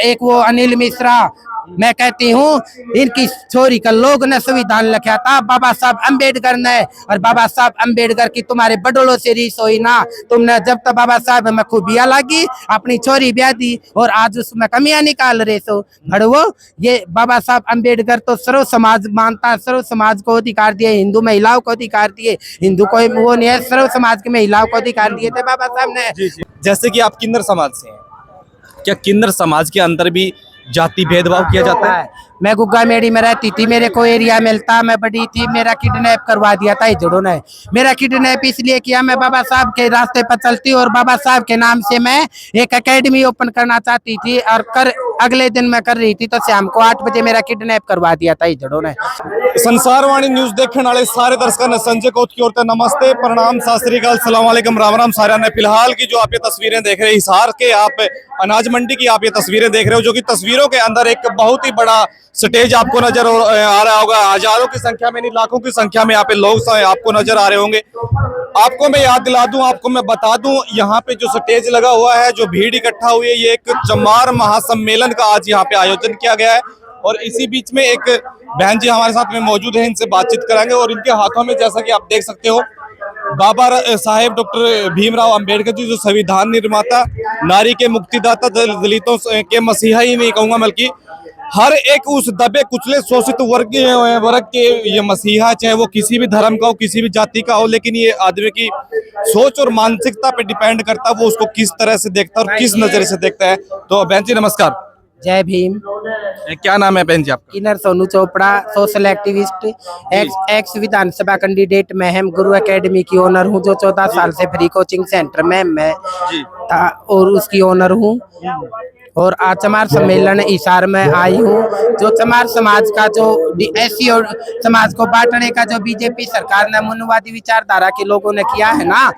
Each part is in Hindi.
एक वो अनिल मिश्रा, मैं कहती हूँ इनकी छोरी का लोग ने संविधान लिखा था बाबा साहब अम्बेडकर ने, और बाबा साहब अम्बेडकर की तुम्हारे बड़ों से रीस हुई ना, तुमने जब तक बाबा साहब में खूबियां लगी अपनी छोरी ब्याह दी और आज उसमें कमियां निकाल रहे सो भड़वो। ये बाबा साहब अम्बेडकर तो सर्व समाज मानता है, सर्व समाज को अधिकार दिए, हिंदू महिलाओं को अधिकार दिए, हिंदू को वो नहीं है, सर्व समाज की महिलाओं को अधिकार दिए थे बाबा साहब ने। जैसे कि आप किन्नर समाज से हैं, क्या किन्नर समाज के अंदर भी जाति भेदभाव किया जाता है? मैं गुग्गा मेड़ी में रहती थी, मेरे को एरिया मिलता, मैं बड़ी थी, मेरा किडनैप करवा दिया था इजड़ों ने। मेरा किडनैप इसलिए किया, मैं बाबा साहब के रास्ते पर चलती और बाबा साहब के नाम से मैं एक एकेडमी ओपन करना चाहती थी और अगले दिन मैं कर रही थी तो शाम को 8 बजे मेरा किडनैप करवा दिया था इजड़ों ने। संसारवाणी न्यूज देखने वाले सारे दर्शकों ने संजय कोत की ओर से नमस्ते, प्रणाम, सत श्री अकाल, सलाम वालेकुम, राम राम सारा ने। फिलहाल की जो आप ये तस्वीरें देख रहे हैं हिसार के, आप अनाज मंडी की आप ये तस्वीरें देख रहे हो, जो कि तस्वीरों के अंदर एक बहुत ही बड़ा स्टेज आपको नजर आ रहा होगा। हजारों की संख्या में नहीं, लाखों की संख्या में यहाँ पे लोग आपको नजर आ रहे होंगे। आपको मैं याद दिला दूं, आपको मैं बता दूं, यहाँ पे जो स्टेज लगा हुआ है, जो भीड़ इकट्ठा हुई है, ये एक चमार महासम्मेलन का आज यहाँ पे आयोजन किया गया है। और इसी बीच में एक बहन जी हमारे साथ में मौजूद है, इनसे बातचीत कराएंगे। और इनके हाथों में जैसा कि आप देख सकते हो, बाबा साहेब डॉक्टर भीमराव अंबेडकर जी, जो संविधान निर्माता, नारी के मुक्तिदाता, दलितों के मसीहा ही नहीं कहूंगा बल्कि हर एक उस दबे कुचले शोषित वर्ग के ये मसीहा, चाहे वो किसी भी धर्म का हो, किसी भी जाति का हो, लेकिन ये आदमी की सोच और मानसिकता पे डिपेंड करता है वो उसको किस तरह से देखता है और किस नजरिए से देखता है। तो बहन जी नमस्कार। जय भीम। क्या नाम है बहन जी आपका? किन्नर Sonu Chopra, social activist, ex Vidhansabha candidate. मैं हम गुरु एकेडमी की ओनर हूँ, जो 14 साल से फ्री कोचिंग सेंटर में मैं था और उसकी ओनर हूँ। और आज चमार सम्मेलन हिसार में आई हूँ, जो चमार समाज का जो एससी और समाज को बांटने का जो बीजेपी सरकार ने मनुवादी विचारधारा के लोगों ने किया है ना,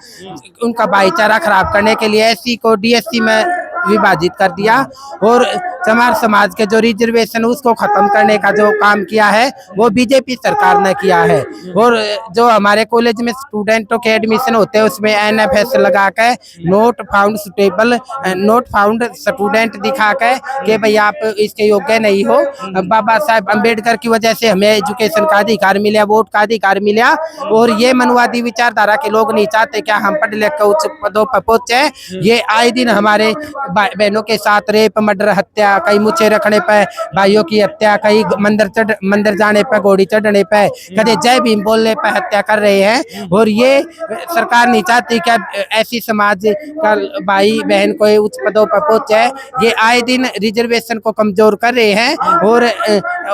उनका भाईचारा खराब करने के लिए एससी को डीएससी में विभाजित कर दिया और चमार समाज के जो रिजर्वेशन उसको खत्म करने का जो काम किया है वो बीजेपी सरकार ने किया है। और जो हमारे कॉलेज में स्टूडेंटों के एडमिशन होते हैं उसमें एनएफएस लगा के not found suitable, not found student दिखा के कि भाई आप इसके योग्य नहीं हो। बाबा साहब अम्बेडकर की वजह से हमें एजुकेशन का अधिकार मिला, वोट का अधिकार मिला। और ये मनवादी विचारधारा के लोग नहीं चाहते क्या हम पढ़ लिख कर उच्च पदों पर पहुंचे। ये आए दिन हमारे बहनों के साथ रेप, मर्डर, हत्या, कई मुझे रखने पे भाइयों की हत्या, कई मंदिर जाने पे, घोड़ी चढ़ने पे, कदे जय भीम बोलने पे हत्या कर रहे हैं। और ये सरकार नहीं चाहती कि ऐसी समाज का भाई बहन कोई उच्च पदों पर पहुंचे। ये आए दिन रिजर्वेशन को कमजोर कर रहे हैं और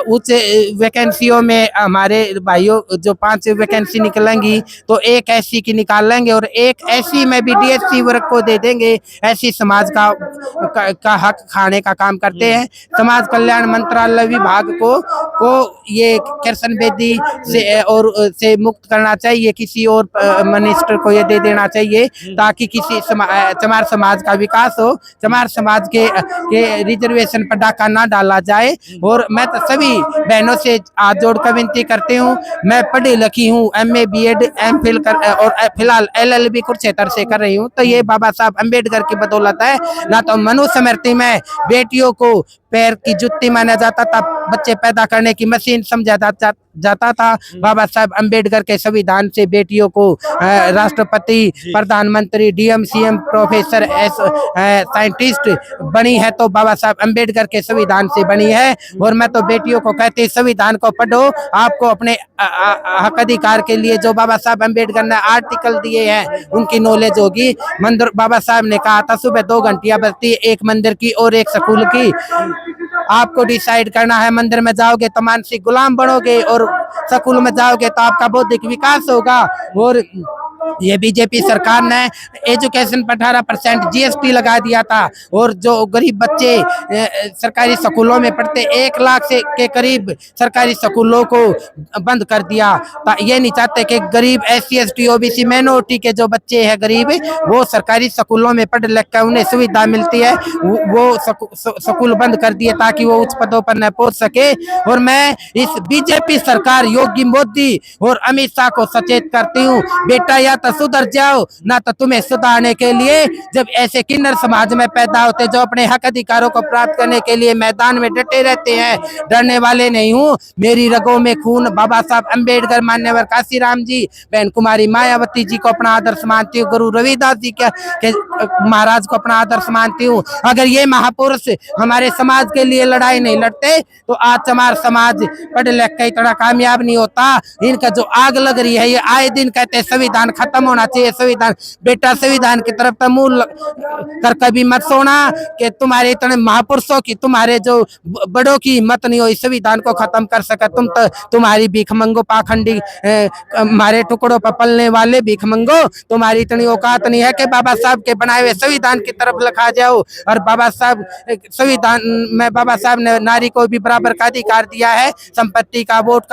उच्च वैकेंसियों में हमारे भाइयों जो 5 वैकेंसी निकलेंगी तो एक एससी की निकाल लेंगे और एक एससी में भी डीएससी वर्ग को दे देंगे। ऐसी समाज का हक खाने का काम करते हैं। समाज कल्याण मंत्रालय विभाग को ये कृष्ण बेदी से मुक्त करना चाहिए, किसी और मिनिस्टर को ये दे देना चाहिए ताकि किसी चमार समाज का विकास हो, चमार समाज के रिजर्वेशन पर डाका ना डाला जाए। और मैं तो सभी बहनों से हाथ जोड़कर विनती करती हूँ, मैं पढ़ी लिखी हूँ, एमए बीएड एमफिल और फिलहाल एलएलबी कुरुक्षेत्र से कर रही हूँ, तो ये बाबा साहब अम्बेडकर की बदौलत है। ना तो मनुस्मृति में बेटियों को पैर की जुत्ती माना जाता था, बच्चे पैदा करने की मशीन समझा जाता था। बाबा साहब अम्बेडकर के संविधान से बेटियों को राष्ट्रपति, प्रधानमंत्री, डीएम, सीएम, प्रोफेसर, साइंटिस्ट बनी है तो बाबा साहब अम्बेडकर के संविधान से बनी है। और मैं तो बेटियों को कहती संविधान को पढ़ो, आपको अपने हक अधिकार के लिए जो बाबा साहब अम्बेडकर ने आर्टिकल दिए हैं उनकी नॉलेज होगी। मंदिर बाबा साहब ने कहा था सुबह 2 घंटियां बजती, एक मंदिर की और एक स्कूल की। आपको डिसाइड करना है, मंदिर में जाओगे तो मानसिक गुलाम बनोगे और स्कूल में जाओगे तो आपका बौद्धिक विकास होगा। और ये बीजेपी सरकार ने एजुकेशन पर 18% जीएसटी लगा दिया था और जो गरीब बच्चे सरकारी स्कूलों में पढ़ते 1 लाख से के करीब सरकारी स्कूलों को बंद कर दिया। ये नहीं चाहते कि गरीब एससी एसटी ओबीसी माइनॉरिटी के जो बच्चे हैं गरीब, वो सरकारी स्कूलों में पढ़ लिख कर उन्हें सुविधा मिलती है, वो स्कूल बंद कर दिए ताकि वो उच्च पदों पर न पहुंच सके। और मैं इस बीजेपी सरकार योगी मोदी और अमित शाह को सचेत करती हूँ, बेटा या तो सुधर जाओ ना तो तुम्हें सुधारने के लिए जब ऐसे किन्नर समाज में पैदा होते जो अपने हक अधिकारों को प्राप्त करने के लिए मैदान में डटे रहते हैं, डरने वाले नहीं हूँ। मेरी रगों में खून बाबा साहब अम्बेडकर, मान्यवर काशीराम जी, बहन कुमारी मायावती जी को अपना आदर्श मानती हूँ, गुरु रविदास जी के महाराज को अपना आदर्श मानती हूँ। अगर ये महापुरुष हमारे समाज के लिए लड़ाई नहीं लड़ते तो आज हमारा समाज पढ़ लिख के इतना कामयाब नहीं होता। इनका जो आग लग रही है, ये आए दिन कहते हैं संविधान खत्म होना चाहिए, संविधान। बेटा संविधान की तरफ तो मुंह कर कभी मत सोना कि तुम्हारे इतने महापुरुषों की, तुम्हारे जो बड़ों की हिम्मत नहीं हुई संविधान को खत्म कर सका। तुम तो तुम्हारी भीख मंगो पाखंडी हमारे टुकड़ों पर पलने वाले भीख मंगो, तुम्हारी इतनी औकात नहीं है कि बाबा साहब के बनाए हुए संविधान की तरफ लखा जाओ। और बाबा साहब संविधान में बाबा साहब ने नारी को भी बराबर का अधिकार दिया है, संपत्ति का, वोट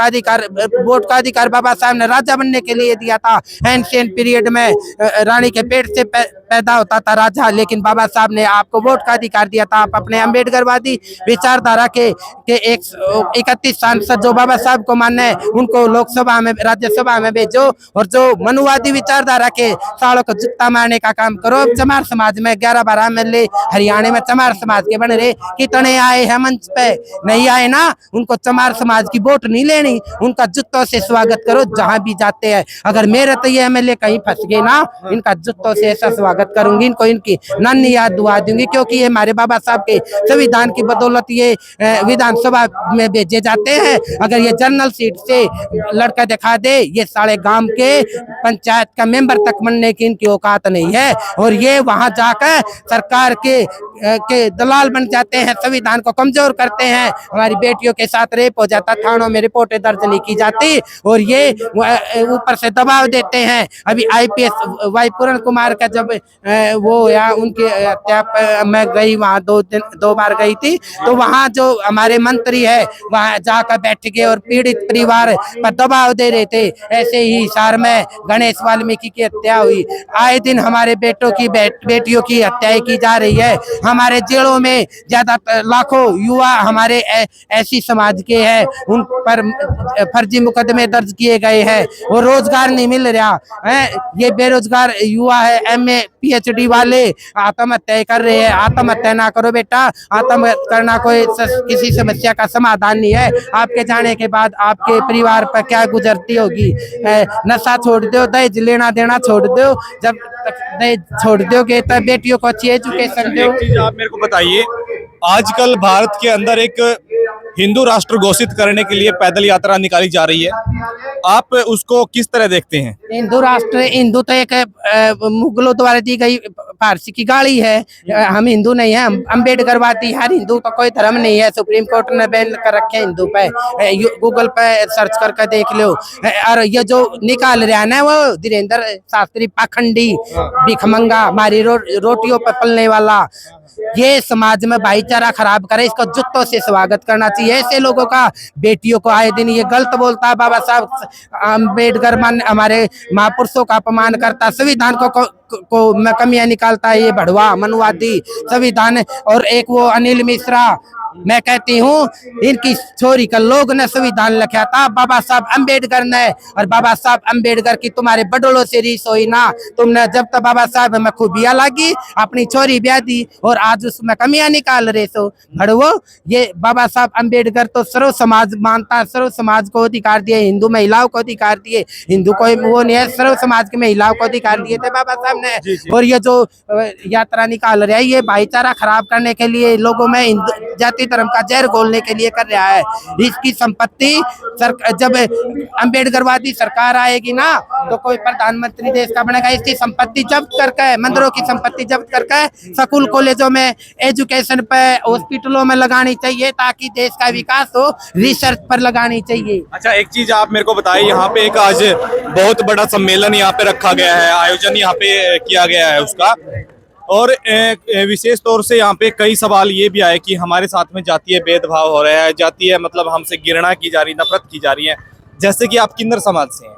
का अधिकार बाबा साहब ने राजा बनने के लिए दिया था। एंशिएंट पीरियड में रानी के पेट से पैदा होता था राजा, लेकिन बाबा साहब ने आपको वोट का अधिकार दिया था। आप अपने अम्बेडकरवादी विचारधारा के 31 सांसद जो बाबा साहब को माने उनको लोकसभा में, राज्यसभा में भेजो, और जो मनुवादी विचारधारा के सालों को जुत्ता मारने का काम करो। चमार समाज में 11-12 MLA हरियाणा में चमार समाज के बन रहे, कितने आए हैं मंच पे, नहीं आए ना, उनको चमार समाज की वोट नहीं लेनी, उनका जुत्तों से स्वागत करो जहां भी जाते हैं। अगर मेरे तो ये MLA कहीं फंस गए ना, इनका जुत्तों से ऐसा स्वागत करूंगी, इनको इनकी नन्ही याद दुआ दूंगी, क्योंकि ये हमारे बाबा साहब के संविधान की बदौलत ये विधानसभा में भेजे जाते हैं। अगर ये जनरल सीट से लड़का दिखा दे, ये सारे गांव के पंचायत का मेंबर तक बनने की इनकी औकात नहीं है, और ये वहां जाकर सरकार के दलाल बन जाते हैं, संविधान को कमजोर करते हैं। हमारी बेटियों के साथ रेप हो जाता, थानों में रिपोर्टें दर्ज नहीं की जाती, और ये ऊपर से दबाव देते हैं। अभी IPS वाई पूरण कुमार का जब वो या उनके हत्या मैं गई वहाँ 2 बार गई थी, तो वहाँ जो हमारे मंत्री है वहाँ जाकर बैठ गए और पीड़ित परिवार पर दबाव दे रहे थे। ऐसे ही हिसार में गणेश वाल्मीकि की हत्या हुई। आए दिन हमारे बेटियों की हत्याएं की जा रही है। हमारे जेलों में ज्यादातर लाखों युवा हमारे ऐसी समाज के हैं, उन पर फर्जी मुकदमे दर्ज किए गए हैं, और रोजगार नहीं मिल रहा है। ये बेरोजगार युवा है, MA PhD वाले आत्महत्या कर रहे हैं। आत्महत्या ना करो बेटा, आत्महत्या करना कोई किसी समस्या का समाधान नहीं है। आपके जाने के बाद आपके परिवार पर क्या गुजरती होगी। नशा छोड़ दो, दहेज लेना देना छोड़ दो, जब तक दहेज छोड़ दोगे तब बेटियों को अच्छी एजुकेशन दो। एक चीज आप मेरे को बताइए, आजकल भारत के अंदर एक हिंदू राष्ट्र घोषित करने के लिए पैदल यात्रा निकाली जा रही है, आप उसको किस तरह देखते हैं? हिंदू राष्ट्र, हिंदू तो एक मुगलों द्वारा दी गई फारसी की गाड़ी है। हम हिंदू नहीं है, हम अम्बेडकरवादी। हर हिंदू का कोई धर्म नहीं है, सुप्रीम कोर्ट ने बैन कर रखे हिंदू पे, गूगल पे सर्च करके देख लो। और ये जो निकाल रहा है ना वो धीरेन्द्र शास्त्री पाखंडी भिखमंगा, हमारी रोटियों पर पलने वाला, ये समाज में भाईचारा खराब करे, इसको जुत्तों से स्वागत करना चाहिए। ऐसे लोगों का बेटियों को आए दिन ये गलत बोलता है। बाबा साहब अम्बेडकर हमारे महापुरुषों का अपमान करता, संविधान को में कमियां निकालता है, ये भड़वा मनुवादी संविधान। और एक वो अनिल मिश्रा, मैं कहती हूँ इनकी छोरी का लोग ने संविधान लिखा था, बाबा साहब अम्बेडकर ने। और बाबा साहब अम्बेडकर की तुम्हारे बड़ों से रीस हुई ना, तुमने जब तक बाबा साहब में खूबियां लगी अपनी छोरी ब्याह दी, और आज उसमें कमियां निकाल रहे सो भड़वो। ये बाबा साहब अम्बेडकर तो सर्व समाज मानता, सर्व समाज को अधिकार दिए, हिंदू महिलाओं को अधिकार दिए, हिंदू को वो नहीं है, सर्व समाज की महिलाओं को अधिकार दिए थे बाबा साहब ने। और ये जो यात्रा निकाल रहा है, ये भाईचारा खराब करने के लिए, लोगों में हिंदू जाति धर्म का जहर घोलने के लिए कर रहा है। इसकी संपत्ति जब अम्बेडकरवादी सरकार आएगी ना, तो कोई प्रधानमंत्री देश का बनेगा, इसकी संपत्ति जब्त करके, मंदिरों की संपत्ति जब्त करके स्कूल कॉलेजों में, एजुकेशन पे, हॉस्पिटलों में लगानी चाहिए, ताकि देश का विकास हो। रिसर्च पर लगानी चाहिए। अच्छा, एक चीज आप मेरे को बताइए, यहाँ पे एक आज बहुत बड़ा सम्मेलन यहाँ पे रखा गया है, आयोजन यहाँ पे किया गया है उसका, और विशेष तौर से यहाँ पे कई सवाल ये भी आए कि हमारे साथ में जातीय भेदभाव हो रहा है, जातीय मतलब हमसे घृणा की जा रही, नफरत की जा रही है। जैसे कि आप किन्नर समाज से हैं,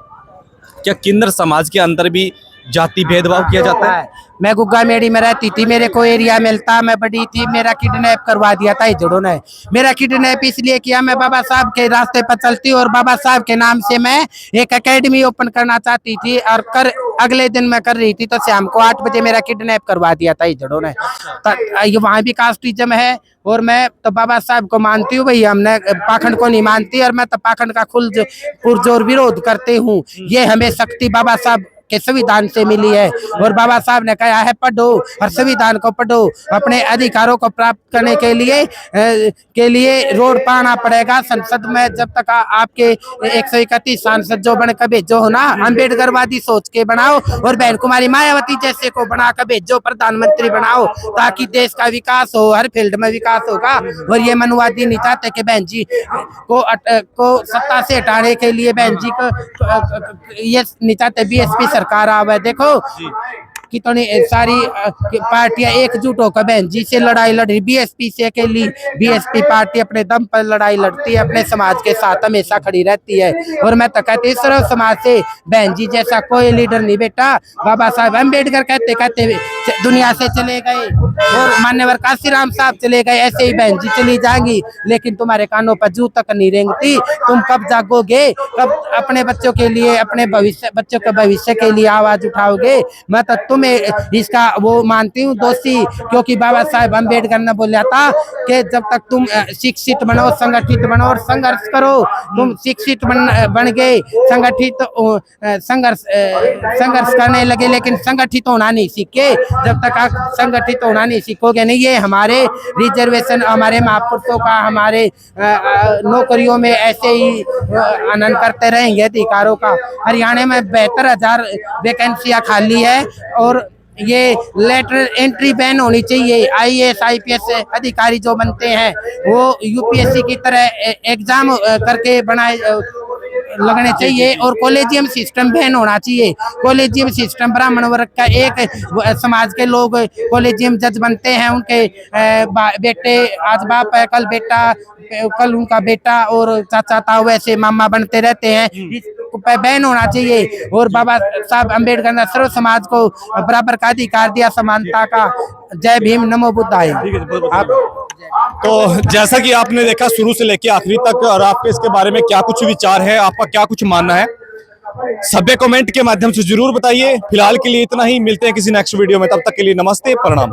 क्या किन्नर समाज के अंदर भी जाति भेदभाव किया जाता है? मैं गुग्गा मेड़ी में रहती थी, मेरे को एरिया मिलता, मैं बड़ी थी, मेरा किडनैप करवा दिया था इधरों ने। मेरा किडनैप इसलिए किया, मैं बाबा साहब के रास्ते पर चलती और बाबा साहब के नाम से मैं एक एकेडमी ओपन करना चाहती थी और अगले दिन मैं कर रही थी तो शाम को 8 बजे मेरा किडनैप करवा दिया था इधरों ने। ये वहाँ भी कास्टिज्म है और मैं तो बाबा साहब को मानती हूँ भाई, हमने पाखंड को नहीं मानती और मैं तो पाखंड का पुरजोर विरोध करते हूँ। ये हमें शक्ति बाबा साहब के संविधान से मिली है और बाबा साहब ने कहा है पढ़ो और संविधान को पढ़ो, अपने अधिकारों को प्राप्त करने के लिए रोड पर आना पड़ेगा। संसद में जब तक आपके 131 सांसद जो बन कर भेजो हो ना, अम्बेडकरवादी सोच के बनाओ और बहन कुमारी मायावती जैसे को बना कर भेजो, प्रधानमंत्री बनाओ, ताकि देश का विकास हो, हर फील्ड में विकास होगा। और ये मनुवादी नहीं चाहते कि बहन जी को सत्ता से हटाने के लिए बहन जी को ये नहीं चाहते बीएसपी सरकार आवे। देखो कितनी सारी पार्टियां एकजुट होकर बहन जी से लड़ाई लड़ रही, बीएसपी से अकेली बीएसपी पार्टी अपने दम पर लड़ाई लड़ती है, अपने समाज के साथ हमेशा खड़ी रहती है। और मैं तो कहती सर्व समाज से बहन जी जैसा कोई लीडर नहीं बेटा। बाबा साहब अम्बेडकर कहते कहते दुनिया से चले गए और मान्यवर काशीराम साहब चले गए, ऐसे ही बहन जी चली जाएंगी, लेकिन तुम्हारे कानों पर जू तक नहीं रेंगती। तुम कब जागोगे, कब अपने बच्चों के लिए, अपने बच्चों के भविष्य के लिए आवाज उठाओगे। मैं तो तुम्हें इसका वो मानती हूँ दोषी, क्योंकि बाबा साहेब अम्बेडकर ने बोला था कि जब तक तुम शिक्षित बनो, संगठित बनो और संघर्ष करो। तुम शिक्षित बन गए, संघर्ष करने लगे, लेकिन संगठित होना नहीं सीखे। जब तक आप संगठित होना नहीं सीखोगे नहीं, ये हमारे रिजर्वेशन, हमारे महापुरुषों का, हमारे नौकरियों में ऐसे ही आनंद करते रहेंगे अधिकारों का। हरियाणा में 72,000 वैकेंसियां खाली है और ये लेटर एंट्री बैन होनी चाहिए। आईएएस आईपीएस अधिकारी जो बनते हैं वो यूपीएससी की तरह एग्जाम करके बनाए लगने चाहिए और कॉलेजियम सिस्टम बैन होना चाहिए। कॉलेजियम सिस्टम ब्राह्मण वर्ग का एक समाज के लोग कॉलेजियम जज बनते हैं, उनके बेटे आज बाप है, कल बेटा, कल उनका बेटा और चाचा ताऊ वैसे मामा बनते रहते हैं। पे बैन होना चाहिए। और बाबा साहब अम्बेडकर ने सर्व समाज को बराबर का अधिकार दिया, समानता का। जय भीम, नमो बुद्धाय। आप तो जैसा कि आपने देखा शुरू से लेकर आखिरी तक, और आपके इसके बारे में क्या कुछ विचार है, आपका क्या कुछ मानना है, सभ्य कमेंट के माध्यम से जरूर बताइए। फिलहाल के लिए इतना ही, मिलते हैं किसी नेक्स्ट वीडियो में, तब तक के लिए नमस्ते, प्रणाम।